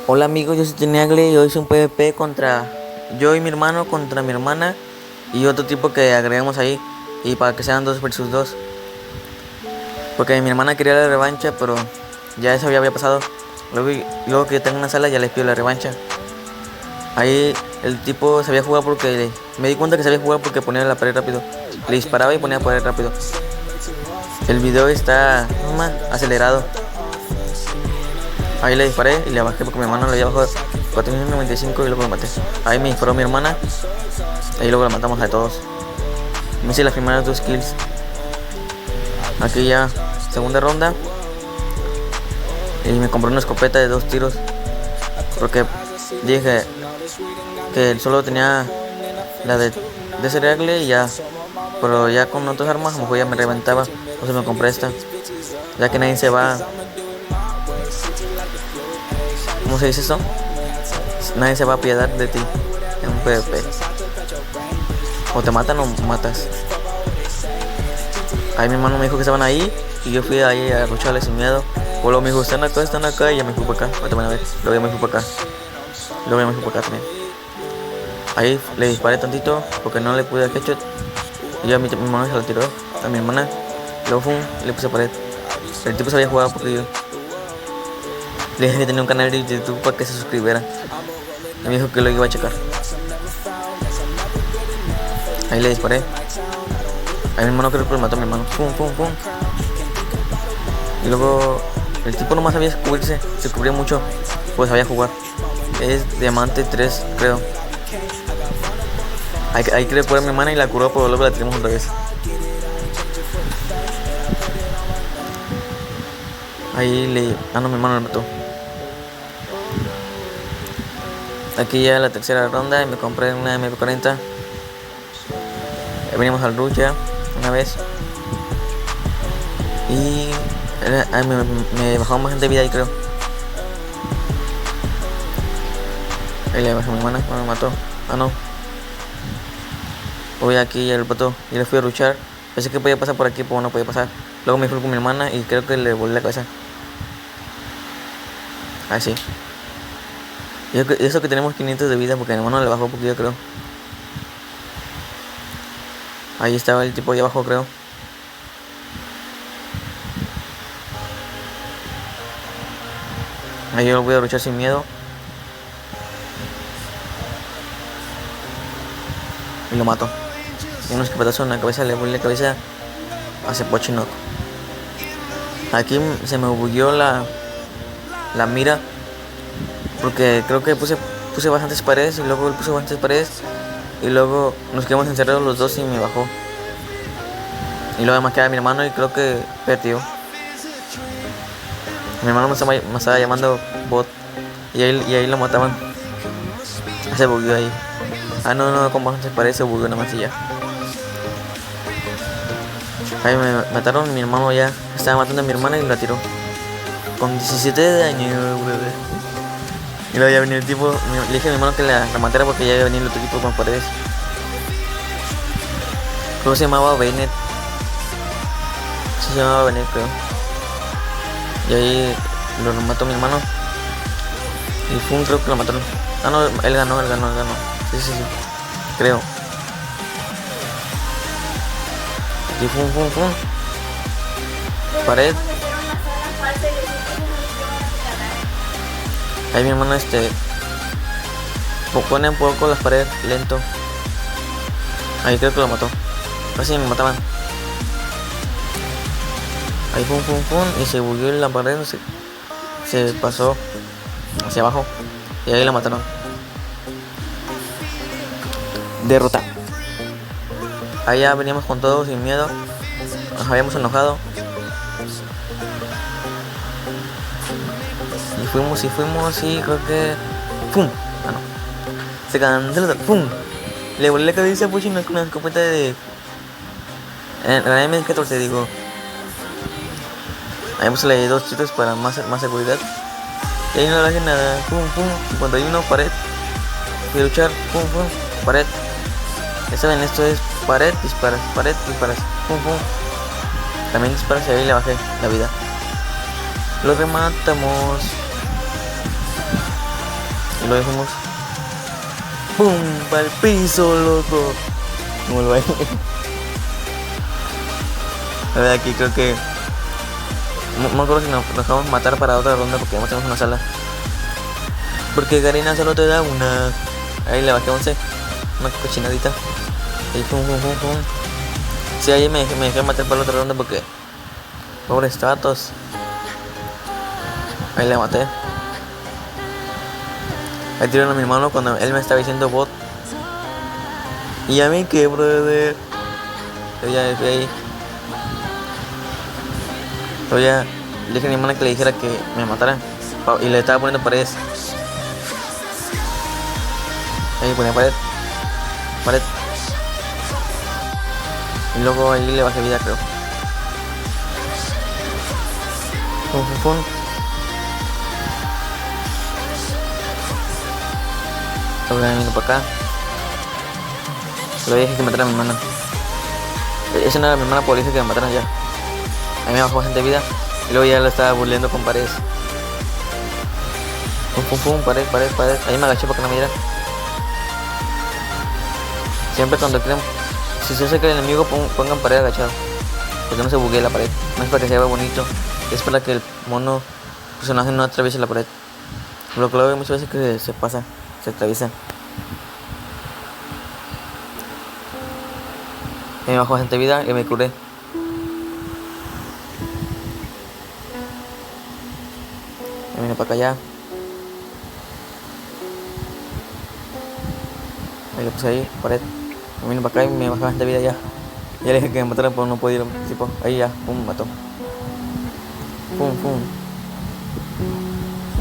Hola amigos, yo soy Teniagle y hoy es un PvP contra yo y mi hermano contra mi hermana y otro tipo que agregamos ahí, y para que sean 2 versus 2, porque mi hermana quería la revancha, pero ya eso ya había pasado. Luego que yo tengo una sala ya les pido la revancha. Ahí el tipo sabía jugar porque me di cuenta que sabía jugar porque ponía la pared rápido, le disparaba y ponía la pared rápido. El video está acelerado. Ahí le disparé y le bajé porque mi hermano le había bajado 495 y luego lo maté. Ahí me disparó mi hermana y luego la matamos a todos. Me hice las primeras 2 kills. Aquí ya, segunda ronda. Y me compré una escopeta de 2 tiros, porque dije que él solo tenía la de cereal y ya. Pero ya con otras armas a lo mejor ya me reventaba. Entonces me compré esta, ya que nadie se va. ¿Cómo se dice eso? Nadie se va a apiadar de ti en un PvP. O te matan o matas. Ahí mi hermano me dijo que estaban ahí y yo fui ahí a lucharles sin miedo. O luego me dijo, están acá, y ya me fui para acá. Ahorita van a ver. Luego ya me fui para acá. Luego ya me fui para acá también. Ahí le disparé tantito porque no le pude dar headshot. Y ya mi hermano se lo tiró a mi hermana. Luego le puse pared. El tipo sabía jugar porque yo le dije que tenía un canal de YouTube para que se suscribiera. Y me dijo que lo iba a checar. Ahí le disparé. A mi hermano creo que lo mató a mi hermano. Pum, pum, pum. Y luego el tipo nomás sabía cubrirse. Se cubría mucho, pues sabía jugar. Es diamante 3, creo. Ahí quería poner a mi hermana y la curó, pero luego la tiramos otra vez. Ahí no, mi hermano lo mató. Aquí ya la tercera ronda y me compré una MP40. Venimos al rush ya una vez. Y me bajó más gente de vida ahí, creo. Ahí le bajé a mi hermana, no me mató. Ah, no. Voy aquí el botó y le fui a luchar. Pensé que podía pasar por aquí, pero no podía pasar. Luego me fui con mi hermana y creo que le volé la cabeza. Así. Y eso que tenemos 500 de vida porque mi hermano le bajó un poquito, creo. Ahí estaba el tipo ahí abajo, creo. Ahí yo lo voy a luchar sin miedo. Y lo mato. Y unos escopetazos en la cabeza, le volé la cabeza a Pochinoco. Aquí se me bugueó la mira, porque creo que puse bastantes paredes y luego él puso bastantes paredes y luego nos quedamos encerrados los dos y me bajó. Y luego además queda mi hermano y creo que perdió. Mi hermano me estaba llamando bot y ahí lo mataban. Se bugueó ahí. Ah, no, con bastantes paredes se bugueó nada más y ya. Ahí me mataron, mi hermano ya estaba matando a mi hermana y la tiró. Con 17 de daño, bebé. Y luego ya venía el tipo, le dije a mi hermano que la matara porque ya iba a venir el otro tipo con paredes. Creo que se llamaba Bennett. Se llamaba Bennett, creo. Y ahí lo mató mi hermano. Y Fun creo que lo mataron. Ah, no, él ganó. Sí. Creo. Y Fun. Pared. Ahí mi hermano pone un poco las paredes lento. Ahí creo que lo mató. Casi me mataban. Ahí Fun. Y se bugueó la pared. Se pasó hacia abajo. Y ahí la mataron. Derrota. Allá veníamos con todo sin miedo. Nos habíamos enojado. Y fuimos y creo que ¡pum! Ah, no. Se canceló. ¡Pum! Le volé la cabeza a Puchino con una escopeta de la M14, digo. Ahí puse 2 chitos para más seguridad. Y ahí no le hace nada. ¡Pum! Cuando hay uno, pared. Voy a luchar. ¡Pum! Pared. Ya saben, esto es pared, disparas. ¡Pum! También disparas y ahí le bajé la vida. Lo rematamos. Y lo dejamos. ¡Pum! ¡Para el piso, loco! No vuelvo ahí. A ver, aquí creo que... No me acuerdo si nos dejamos matar para otra ronda porque ya tenemos una sala. Porque Garena solo te da una... Ahí le bajé 11. Una cochinadita. Ahí pum. Sí, ahí me dejé matar para la otra ronda porque... Pobres vatos. Ahí le maté. Ahí tiraron a mi hermano cuando él me estaba diciendo bot. Y a mí que, brother. Yo ya dejé ahí. Yo ya le dije a mi hermana que le dijera que me matara. Y le estaba poniendo paredes. Ahí ponía pared. Y luego ahí le bajé vida, creo. Pum. Luego vino para acá. Lo dije que matara a mi hermana. Esa no era mi hermana, pero le dije que me mataran ya. A mí me bajó bastante vida. Y luego ya lo estaba burleando con paredes. Pum, pared. Ahí me agaché para que no me diera. Siempre cuando crean, si se acerca el enemigo, pongan pared agachado. Porque no se buguee la pared. No es para que se vea bonito. Es para que el personaje no atraviese la pared. Lo que lo veo muchas veces que se pasa, se atraviesa. Y me bajó bastante vida y me curé. Y vine para acá ya. Ahí lo puse ahí, pared. Me vine para acá y me bajó bastante vida ya. Ya le dije que me mataran, pero no podía ir. Tipo, ahí ya, pum, mató. Pum.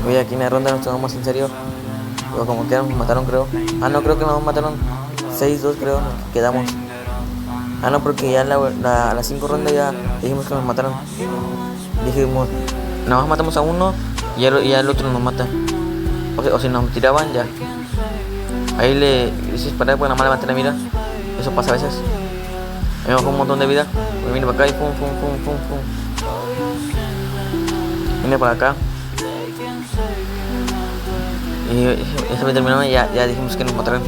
Oye, aquí en la ronda nos tomamos en serio. Pero como que nos mataron, creo. Ah, no, creo que nos mataron 6-2, creo, nos quedamos. Ah, no, porque ya a las 5 rondas ya dijimos que nos mataron. Dijimos, nada más matamos a uno y ya el otro nos mata. O si nos tiraban, ya. Ahí le dices parar porque nada más levanté la mira. Eso pasa a veces. Me bajó un montón de vida. Me vine para acá y pum. Vine para acá. Y esa vez terminó y ya dijimos que nos mataron.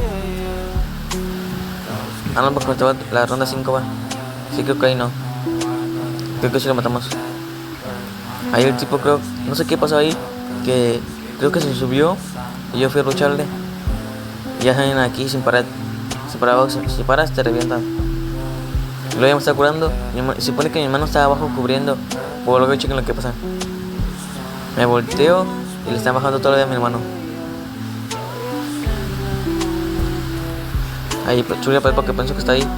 Ah, no, porque estaba la ronda 5 va. Sí, creo que ahí no. Creo que sí lo matamos. Ahí el tipo creo, no sé qué pasó ahí, que creo que se subió y yo fui a lucharle. Y ya salen aquí sin parar. Si paras te revientan. Y luego ya me está curando. Se supone que mi hermano estaba abajo cubriendo. Por lo que chequen lo que pasa. Me volteo y le están bajando todo lo de a mi hermano. Ahí chule pared porque pensó que está ahí.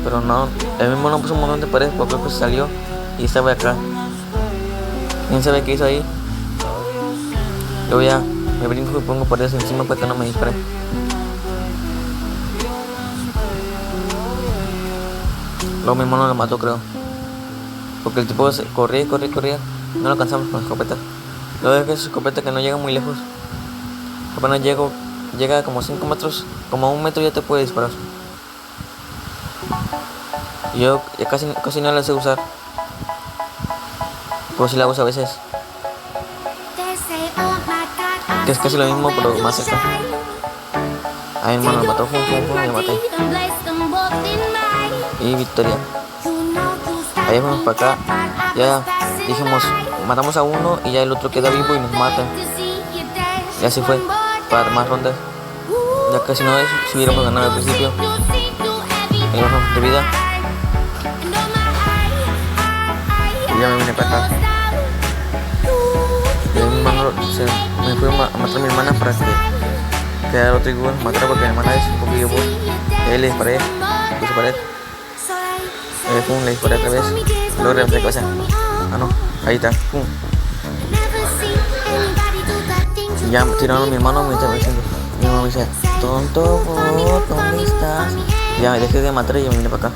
Pero no, el mismo no puso un montón de paredes porque creo que se salió y estaba acá. ¿Quién sabe qué hizo ahí? Luego ya me brinco y pongo paredes encima para que no me dispare. Luego mi hermano lo mató, creo. Porque el tipo corría. No lo alcanzamos con la escopeta. Luego es que su escopeta que no llega muy lejos. Apenas llega como 5 metros, como a 1 metro ya te puede disparar. Y yo ya casi no la sé usar. Pero sí la uso a veces. Que es casi lo mismo pero más cerca. A mi hermano lo mató, y lo maté. Y victoria. Ahí vamos para acá. Ya dijimos, matamos a uno y ya el otro queda vivo y nos mata. Y así fue, para más rondas. Ya casi no es, si hubiéramos ganado al principio. Ahí bajamos de vida. Y ya me vine para acá. Y mi hermano me fui a matar a mi hermana para que quedara otro igual. Matar porque mi hermana es un poquillo buena. Y ahí le disparé, puse pared. Le disparé otra vez. Luego reventé la cabeza. Ah no, ahí está, pum. Y ya tiraron a mi hermano, me estaba diciendo. Mi hermano me dice, tonto, ¿dónde estás? Y ya me dejé de matar y yo me vine para acá.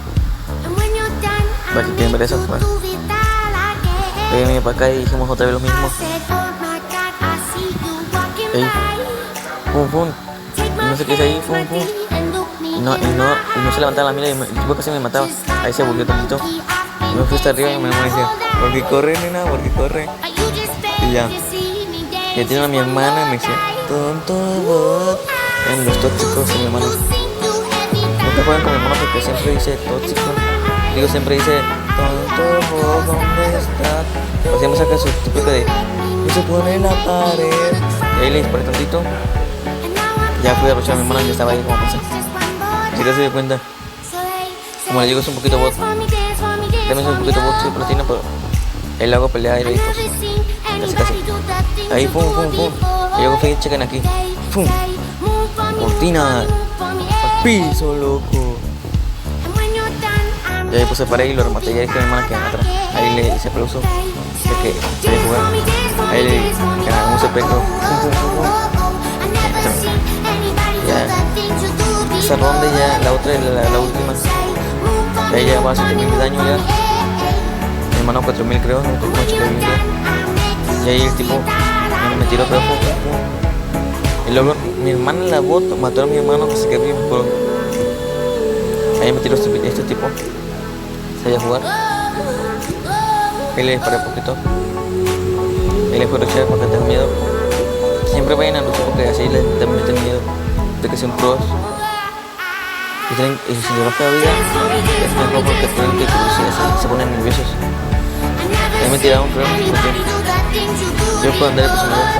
Para que quieren ver eso, pues. Yo me vine para acá y dijimos otra vez lo mismo. Ey, pum. Y no sé qué es ahí, pum. Y no se levantaba la mira y el tipo casi me mataba. Ahí se volvió tantito. Y me fui hasta arriba y mi hermano decía, ¿por qué corre, nena? ¿Por qué corre? Y ya. Y tiene a mi hermana y me dice, tonto bot. En los tóxicos de mi hermano. Nunca juegan con mi hermano porque siempre dice tóxico. Digo, siempre dice tonto bot, ¿dónde estás? O siempre saca su típico de y se pone en la pared. Y ahí le disparé tantito. Ya fui a aprovechar a mi hermana que estaba ahí como pensé. Si te das cuenta, como le digo, es un poquito bot. También soy un poquito bot, soy platino, pero él hago pelea y le digo casi casi. Ahí pum pum pum. Y luego fui, chequen aquí. Pum. Cortina. Al piso, loco. Y ahí pues paré y lo rematé. Ya dije a mi hermana que atrás. Ahí le hice aplauso de que quería jugar. Ahí le dije que haga un CP, creo. Pum pum pum pum. Ya. Esa ronda ya, la otra, la última. Ya llevaba 7000 de daño ya. Mi hermano 4000 creo, no creo que bien. Y ahí el tipo me tiró otra vez. Y luego mi hermana la bot mató a mi hermano que se quedó bien pro. Ahí me tiró este tipo. Sabía jugar. Ahí le disparé poquito. Ahí le fue a luchar porque tengo miedo. Siempre vayan a luchar porque así le meten miedo de que sean pros. Y si le baja la vida, es mejor porque pueden que se ponen nerviosos. Ahí me tiraron, creo, porque yo puedo andar de personaje.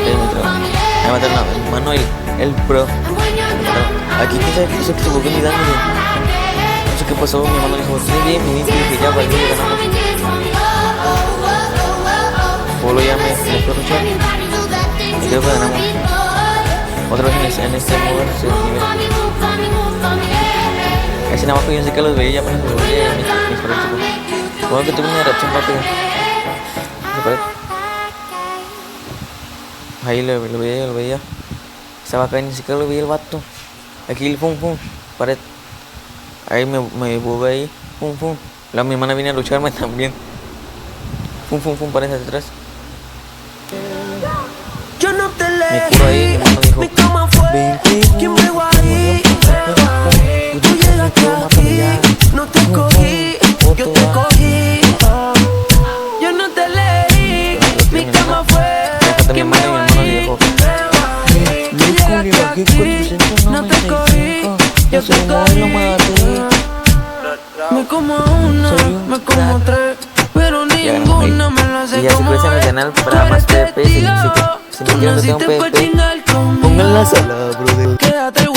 Ahí me tiraron. Ahí mataron a mi hermano y el pro. Aquí quién sabe qué se equivocó mi daño. No sé qué pasó, mi hermano dijo, estoy bien, mi dije que ya valió y ganamos. Polo ya me fue a luchar. Y creo que ganamos. Otra vez en este modo, en este nivel. Ese nada más que yo sé que los veía, ya apenas los veía mis fanáticos. Bueno que tuve una reacción rápida. Ahí lo veía. Estaba acá y ni siquiera lo veía el vato. Aquí el pum pum, pared. Ahí me volví ahí, pum pum. Luego mi hermana viene a lucharme también. Pum pum pum, pared hacia atrás. Yo no te Me curo ahí, mi hermano dijo, mi cama fue quien me guardé. Tú llegaste aquí, no te cogí, yo te cogí. Yo no te leí, mi cama fue quien me guardé. Tú llegaste aquí, no te cogí, yo te cogí. Me como una, me como tres, pero ninguna me la hace y ya como suscríbanse a mi canal para más PvP. Si me quieren meter un PvP, pónganla sola, brother. Quédate